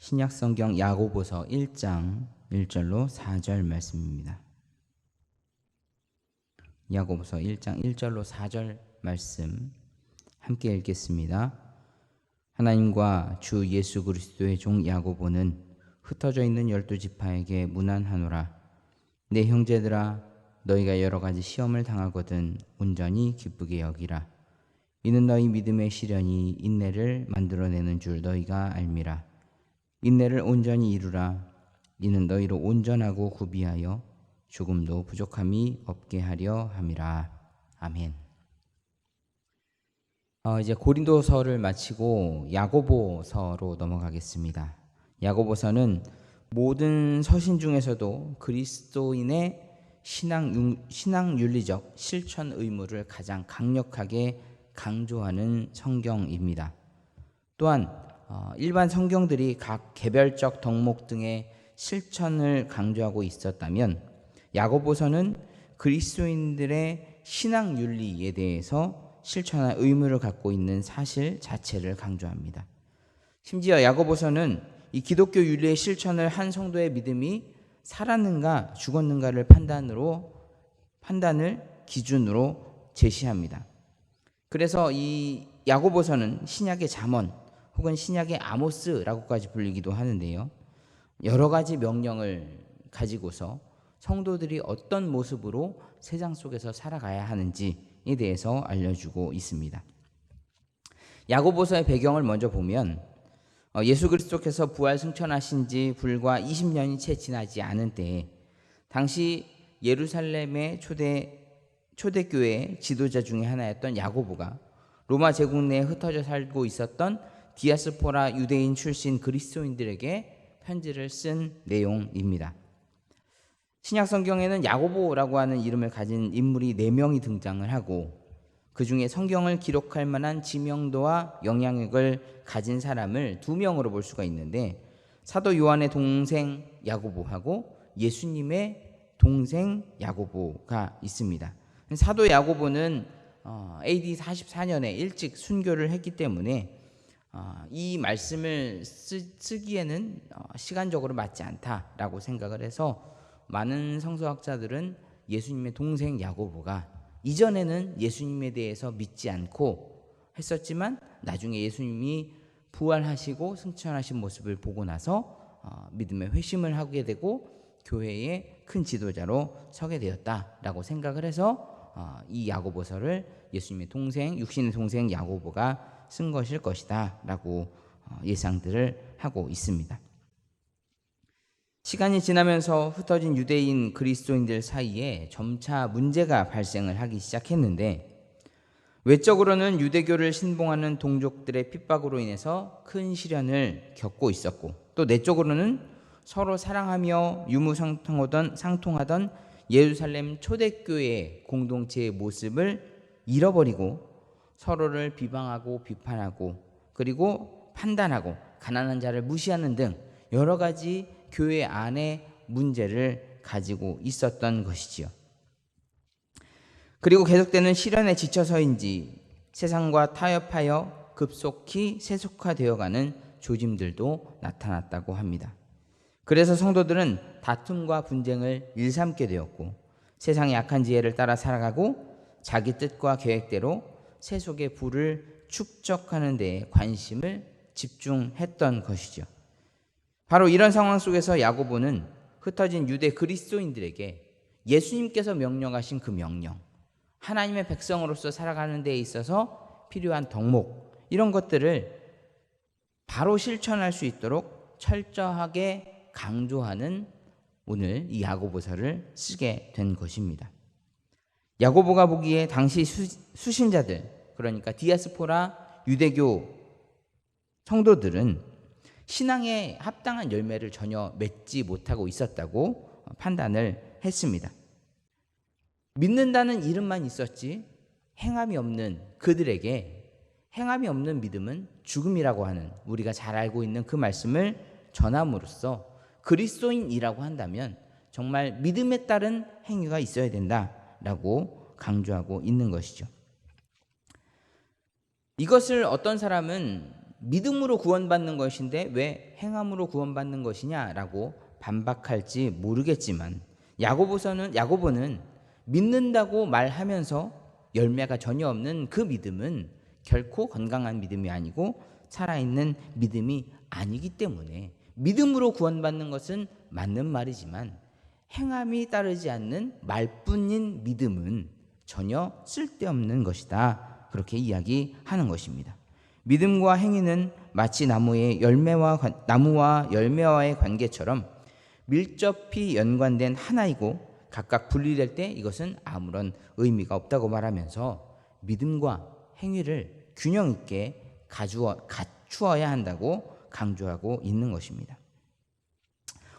신약성경 야고보서 1장 1절로 4절 말씀입니다. 야고보서 1장 1절로 4절 말씀 함께 읽겠습니다. 하나님과 주 예수 그리스도의 종 야고보는 흩어져 있는 12지파에게 문안하노라. 내 형제들아, 너희가 여러 가지 시험을 당하거든 온전히 기쁘게 여기라. 이는 너희 믿음의 시련이 인내를 만들어내는 줄 너희가 알미라. 인내를 온전히 이루라. 이는 너희로 온전하고 구비하여 조금도 부족함이 없게 하려 함이라. 아멘. 이제 고린도서를 마치고 야고보서로 넘어가겠습니다. 야고보서는 모든 서신 중에서도 그리스도인의 신앙윤리적 실천 의무를 가장 강력하게 강조하는 성경입니다. 또한 일반 성경들이 각 개별적 덕목 등의 실천을 강조하고 있었다면 야고보서는 그리스도인들의 신앙윤리에 대해서 실천할 의무를 갖고 있는 사실 자체를 강조합니다. 심지어 야고보서는 이 기독교 윤리의 실천을 한 성도의 믿음이 살았는가 죽었는가를 판단을 기준으로 제시합니다. 그래서 이 야고보서는 신약의 잠언 혹은 신약의 아모스라고까지 불리기도 하는데요. 여러 가지 명령을 가지고서 성도들이 어떤 모습으로 세상 속에서 살아가야 하는지에 대해서 알려주고 있습니다. 야고보서의 배경을 먼저 보면 예수 그리스도께서 부활 승천하신 지 불과 20년이 채 지나지 않은 때에 당시 예루살렘의 초대교회 지도자 중에 하나였던 야고보가 로마 제국 내에 흩어져 살고 있었던 디아스포라 유대인 출신 그리스도인들에게 편지를 쓴 내용입니다. 신약 성경에는 야고보라고 하는 이름을 가진 인물이 4명이 등장을 하고 그 중에 성경을 기록할 만한 지명도와 영향력을 가진 사람을 2명으로 볼 수가 있는데 사도 요한의 동생 야고보하고 예수님의 동생 야고보가 있습니다. 사도 야고보는 AD 44년에 일찍 순교를 했기 때문에 이 말씀을 쓰기에는 시간적으로 맞지 않다라고 생각을 해서 많은 성서학자들은 예수님의 동생 야고보가 이전에는 예수님에 대해서 믿지 않고 했었지만 나중에 예수님이 부활하시고 승천하신 모습을 보고 나서 믿음의 회심을 하게 되고 교회의 큰 지도자로 서게 되었다라고 생각을 해서 이 야고보서를 예수님의 동생, 육신의 동생 야고보가 쓴 것일 것이다 라고 예상들을 하고 있습니다. 시간이 지나면서 흩어진 유대인 그리스도인들 사이에 점차 문제가 발생을 하기 시작했는데 외적으로는 유대교를 신봉하는 동족들의 핍박으로 인해서 큰 시련을 겪고 있었고 또 내적으로는 서로 사랑하며 유무상통하던 예루살렘 초대교회 공동체의 모습을 잃어버리고 서로를 비방하고 비판하고 그리고 판단하고 가난한 자를 무시하는 등 여러 가지 교회 안에 문제를 가지고 있었던 것이지요. 그리고 계속되는 시련에 지쳐서인지 세상과 타협하여 급속히 세속화되어가는 조짐들도 나타났다고 합니다. 그래서 성도들은 다툼과 분쟁을 일삼게 되었고 세상의 악한 지혜를 따라 살아가고 자기 뜻과 계획대로 세속의 부를 축적하는 데에 관심을 집중했던 것이죠. 바로 이런 상황 속에서 야고보는 흩어진 유대 그리스도인들에게 예수님께서 명령하신 그 명령, 하나님의 백성으로서 살아가는 데 있어서 필요한 덕목, 이런 것들을 바로 실천할 수 있도록 철저하게 강조하는 오늘 이 야고보서를 쓰게 된 것입니다. 야고보가 보기에 당시 수신자들, 그러니까 디아스포라 유대교 성도들은 신앙에 합당한 열매를 전혀 맺지 못하고 있었다고 판단을 했습니다. 믿는다는 이름만 있었지 행함이 없는 그들에게 행함이 없는 믿음은 죽음이라고 하는 우리가 잘 알고 있는 그 말씀을 전함으로써 그리스도인이라고 한다면 정말 믿음에 따른 행위가 있어야 된다라고 강조하고 있는 것이죠. 이것을 어떤 사람은 믿음으로 구원받는 것인데 왜 행함으로 구원받는 것이냐라고 반박할지 모르겠지만 야고보는 믿는다고 말하면서 열매가 전혀 없는 그 믿음은 결코 건강한 믿음이 아니고 살아있는 믿음이 아니기 때문에 믿음으로 구원받는 것은 맞는 말이지만 행함이 따르지 않는 말뿐인 믿음은 전혀 쓸데없는 것이다. 그렇게 이야기하는 것입니다. 믿음과 행위는 마치 나무와 열매와의 관계처럼 밀접히 연관된 하나이고 각각 분리될 때 이것은 아무런 의미가 없다고 말하면서 믿음과 행위를 균형 있게 갖추어야 한다고 강조하고 있는 것입니다.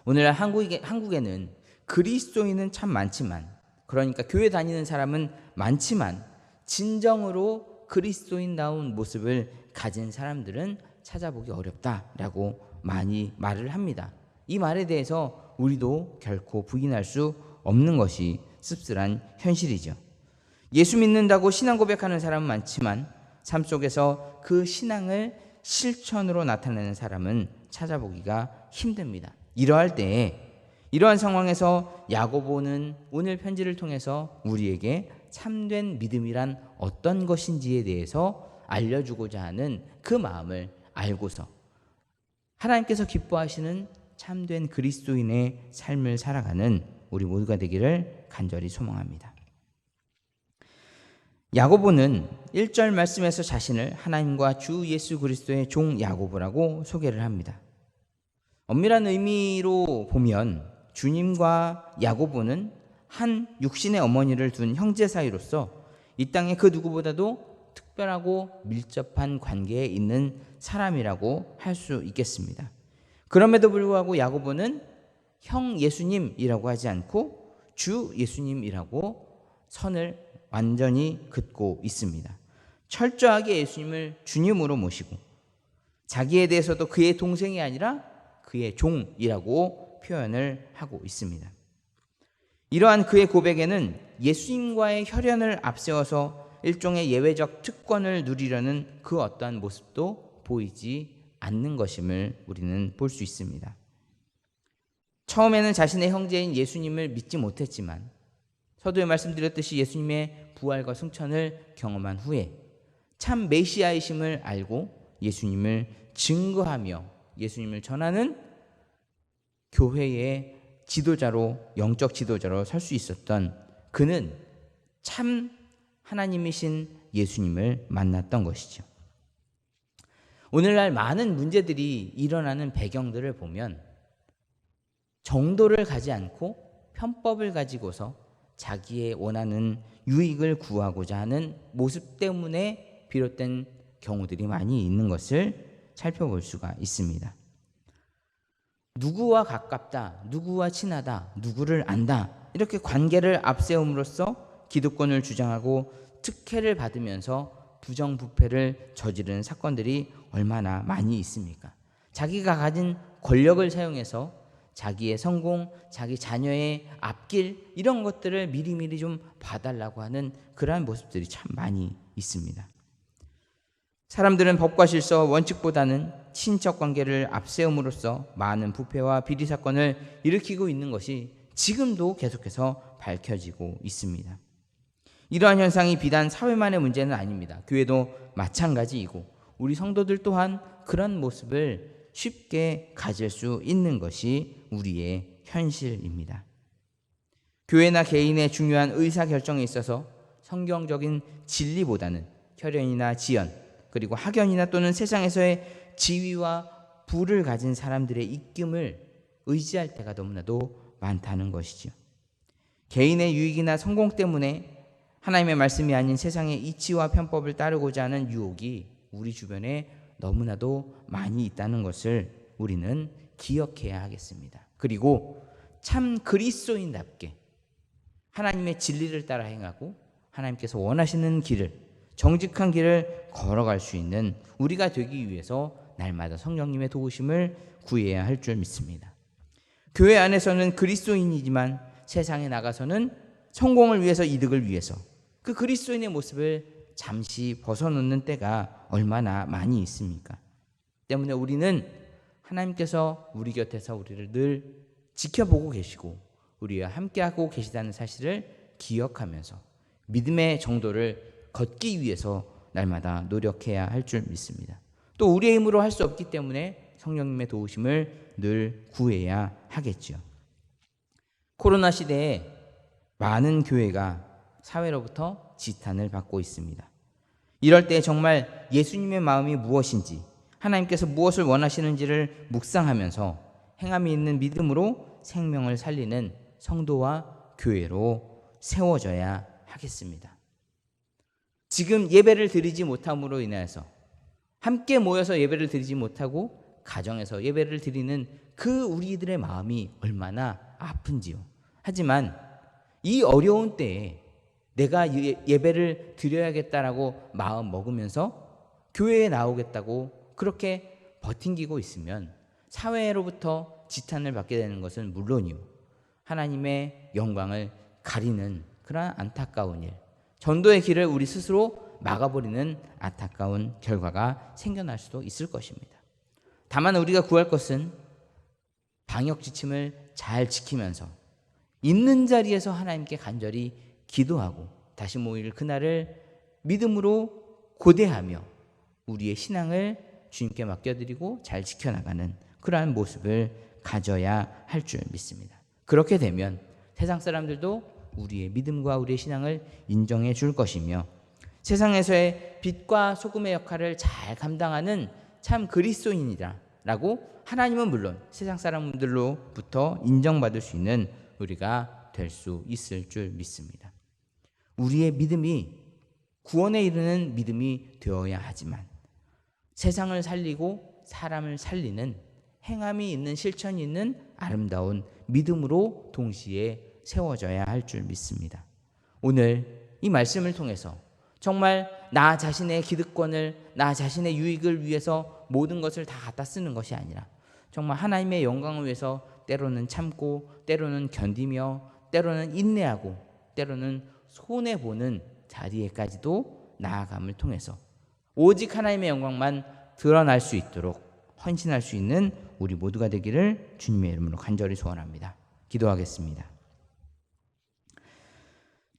오늘날 한국에는 그리스도인은 참 많지만, 그러니까 교회 다니는 사람은 많지만 진정으로 그리스도인다운 모습을 가진 사람들은 찾아보기 어렵다라고 많이 말을 합니다. 이 말에 대해서 우리도 결코 부인할 수 없는 것이 씁쓸한 현실이죠. 예수 믿는다고 신앙 고백하는 사람은 많지만 삶 속에서 그 신앙을 실천으로 나타내는 사람은 찾아보기가 힘듭니다. 이러한 상황에서 야고보는 오늘 편지를 통해서 우리에게 참된 믿음이란 어떤 것인지에 대해서 알려주고자 하는 그 마음을 알고서 하나님께서 기뻐하시는 참된 그리스도인의 삶을 살아가는 우리 모두가 되기를 간절히 소망합니다. 야고보는 1절 말씀에서 자신을 하나님과 주 예수 그리스도의 종 야고보라고 소개를 합니다. 엄밀한 의미로 보면 주님과 야고보는 한 육신의 어머니를 둔 형제 사이로서 이 땅의 그 누구보다도 특별하고 밀접한 관계에 있는 사람이라고 할 수 있겠습니다. 그럼에도 불구하고 야고보는 형 예수님이라고 하지 않고 주 예수님이라고 선을 완전히 긋고 있습니다. 철저하게 예수님을 주님으로 모시고 자기에 대해서도 그의 동생이 아니라 그의 종이라고 표현을 하고 있습니다. 이러한 그의 고백에는 예수님과의 혈연을 앞세워서 일종의 예외적 특권을 누리려는 그 어떠한 모습도 보이지 않는 것임을 우리는 볼 수 있습니다. 처음에는 자신의 형제인 예수님을 믿지 못했지만 서두에 말씀드렸듯이 예수님의 부활과 승천을 경험한 후에 참 메시아이심을 알고 예수님을 증거하며 예수님을 전하는 교회의 영적 지도자로 설 수 있었던 그는 참 하나님이신 예수님을 만났던 것이죠. 오늘날 많은 문제들이 일어나는 배경들을 보면 정도를 가지 않고 편법을 가지고서 자기의 원하는 유익을 구하고자 하는 모습 때문에 비롯된 경우들이 많이 있는 것을 살펴볼 수가 있습니다. 누구와 가깝다, 누구와 친하다, 누구를 안다, 이렇게 관계를 앞세움으로써 기득권을 주장하고 특혜를 받으면서 부정부패를 저지르는 사건들이 얼마나 많이 있습니까? 자기가 가진 권력을 사용해서 자기의 성공, 자기 자녀의 앞길, 이런 것들을 미리미리 좀 봐달라고 하는 그러한 모습들이 참 많이 있습니다. 사람들은 법과 질서, 원칙보다는 친인척 관계를 앞세움으로써 많은 부패와 비리 사건을 일으키고 있는 것이 지금도 계속해서 밝혀지고 있습니다. 이러한 현상이 비단 사회만의 문제는 아닙니다. 교회도 마찬가지이고 우리 성도들 또한 그런 모습을 쉽게 가질 수 있는 것이 우리의 현실입니다. 교회나 개인의 중요한 의사결정에 있어서 성경적인 진리보다는 혈연이나 지연, 그리고 학연이나 또는 세상에서의 지위와 부를 가진 사람들의 입김을 의지할 때가 너무나도 많다는 것이죠. 개인의 유익이나 성공 때문에 하나님의 말씀이 아닌 세상의 이치와 편법을 따르고자 하는 유혹이 우리 주변에 너무나도 많이 있다는 것을 우리는 기억해야 하겠습니다. 그리고 참 그리스도인답게 하나님의 진리를 따라 행하고 하나님께서 원하시는 길을, 정직한 길을 걸어갈 수 있는 우리가 되기 위해서 날마다 성령님의 도우심을 구해야 할 줄 믿습니다. 교회 안에서는 그리스도인이지만 세상에 나가서는 성공을 위해서, 이득을 위해서 그 그리스도인의 모습을 잠시 벗어놓는 때가 얼마나 많이 있습니까? 때문에 우리는 하나님께서 우리 곁에서 우리를 늘 지켜보고 계시고 우리와 함께하고 계시다는 사실을 기억하면서 믿음의 정도를 걷기 위해서 날마다 노력해야 할 줄 믿습니다. 또 우리의 힘으로 할 수 없기 때문에 성령님의 도우심을 늘 구해야 하겠죠. 코로나 시대에 많은 교회가 사회로부터 지탄을 받고 있습니다. 이럴 때 정말 예수님의 마음이 무엇인지, 하나님께서 무엇을 원하시는지를 묵상하면서 행함이 있는 믿음으로 생명을 살리는 성도와 교회로 세워져야 하겠습니다. 지금 예배를 드리지 못함으로 인해서, 함께 모여서 예배를 드리지 못하고 가정에서 예배를 드리는 그 우리들의 마음이 얼마나 아픈지요. 하지만 이 어려운 때에 내가 예배를 드려야겠다라고 마음 먹으면서 교회에 나오겠다고 그렇게 버팅기고 있으면 사회로부터 지탄을 받게 되는 것은 물론이요, 하나님의 영광을 가리는 그러한 안타까운 일, 전도의 길을 우리 스스로 막아버리는 안타까운 결과가 생겨날 수도 있을 것입니다. 다만 우리가 구할 것은 방역 지침을 잘 지키면서 있는 자리에서 하나님께 간절히 기도하고 다시 모일 그날을 믿음으로 고대하며 우리의 신앙을 주님께 맡겨드리고 잘 지켜나가는 그러한 모습을 가져야 할 줄 믿습니다. 그렇게 되면 세상 사람들도 우리의 믿음과 우리의 신앙을 인정해 줄 것이며 세상에서의 빛과 소금의 역할을 잘 감당하는 참 그리스도인이라고 하나님은 물론 세상 사람들로부터 인정받을 수 있는 우리가 될 수 있을 줄 믿습니다. 우리의 믿음이 구원에 이르는 믿음이 되어야 하지만 세상을 살리고 사람을 살리는 행함이 있는, 실천이 있는 아름다운 믿음으로 동시에 세워져야 할 줄 믿습니다. 오늘 이 말씀을 통해서 정말 나 자신의 기득권을, 나 자신의 유익을 위해서 모든 것을 다 갖다 쓰는 것이 아니라 정말 하나님의 영광을 위해서 때로는 참고, 때로는 견디며, 때로는 인내하고, 때로는 손해보는 자리에까지도 나아감을 통해서 오직 하나님의 영광만 드러날 수 있도록 헌신할 수 있는 우리 모두가 되기를 주님의 이름으로 간절히 소원합니다. 기도하겠습니다.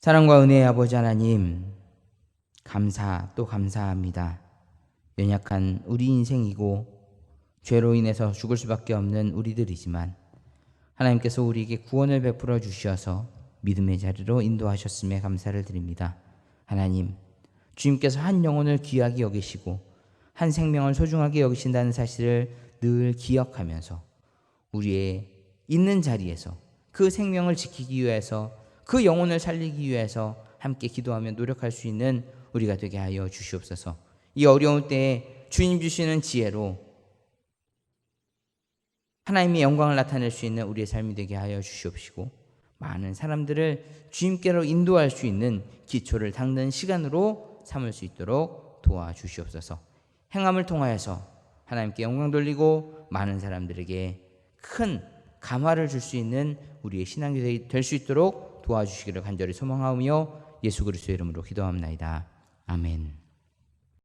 사랑과 은혜의 아버지 하나님, 감사 또 감사합니다. 연약한 우리 인생이고 죄로 인해서 죽을 수밖에 없는 우리들이지만 하나님께서 우리에게 구원을 베풀어 주셔서 믿음의 자리로 인도하셨음에 감사를 드립니다. 하나님, 주님께서 한 영혼을 귀하게 여기시고 한 생명을 소중하게 여기신다는 사실을 늘 기억하면서 우리의 있는 자리에서 그 생명을 지키기 위해서, 그 영혼을 살리기 위해서 함께 기도하며 노력할 수 있는 우리가 되게 하여 주시옵소서. 이 어려운 때에 주님 주시는 지혜로 하나님의 영광을 나타낼 수 있는 우리의 삶이 되게 하여 주시옵시고 많은 사람들을 주님께로 인도할 수 있는 기초를 닦는 시간으로 삼을 수 있도록 도와주시옵소서. 행함을 통하여서 하나님께 영광 돌리고 많은 사람들에게 큰 감화를 줄 수 있는 우리의 신앙이 될 수 있도록 도와주시기를 간절히 소망하며 예수 그리스도의 이름으로 기도합나이다. 아멘.